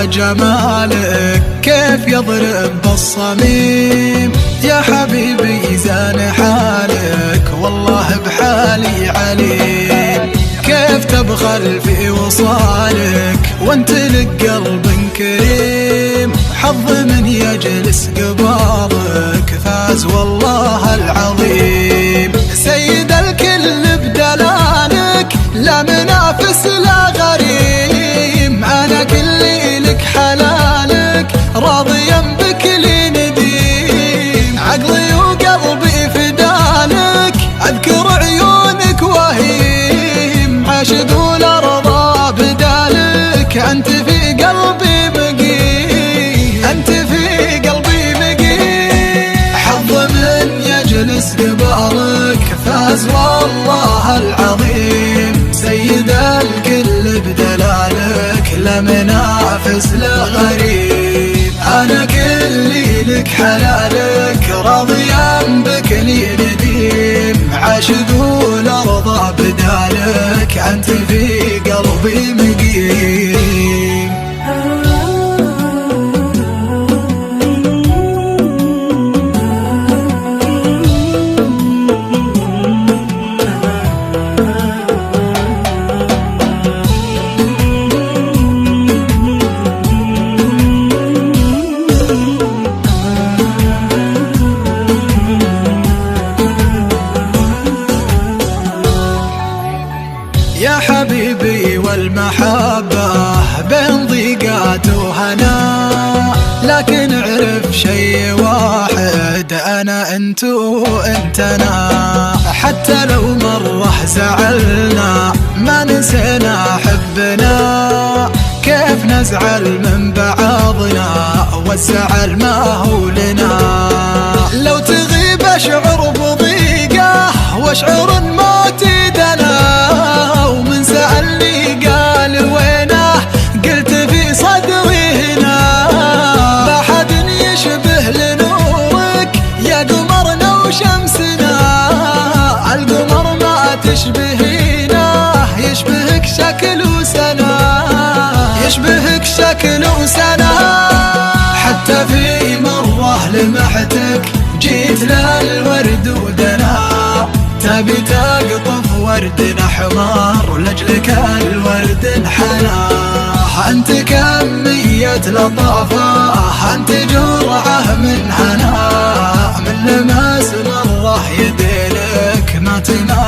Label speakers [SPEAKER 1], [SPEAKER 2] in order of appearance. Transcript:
[SPEAKER 1] جمالك كيف يضرب بالصميم، يا حبيبي زان حالك والله بحالي عليم. كيف تبخل في وصالك وانت لك قلب كريم، حظ من يجلس قبالك فاز والله العظيم. سيد الكل بدلالك لا منافس لا غريم، انا كلي لك حلالك راضيا بك لي نديم. عقلي وقلبي فدالك اذكر عيونك وهيم، عاشق ولا رضا بدالك انت في قلبي مقيم، انت في قلبي مقيم. حظ من يجلس قبالك فاز والله العظيم. سيد الكل بدلالك لا منافس لا غريب، انا كلي لك حلالك راضيا بك لي نديم. عاشق ولا رضا بدالك انت في قلبي مقيم. يا حبيبي والمحبة بين ضيقات وهنا، لكن اعرف شي واحد انا انت وانت انا. حتى لو مرة زعلنا ما نسينا حبنا، كيف نزعل من بعضنا والزعل ما هو لنا. لو تغيب اشعر بضيقه واشعر موتي دنا، ومن سألني قال وينه قلت في صدري هنا. ما حد يشبه لنورك يا قمرنا وشمسنا، القمر ما تشبهينا يشبهك شكل وسنة، يشبهك شكل وسنة. حتى في مرة لمحتك جيت للورد ودنا، تبي تقطف ورد احمر لاجلك الورد انحنى. انت كمية لطافة انت جرعة من هنا، من لمس مرة يدينك ما تنام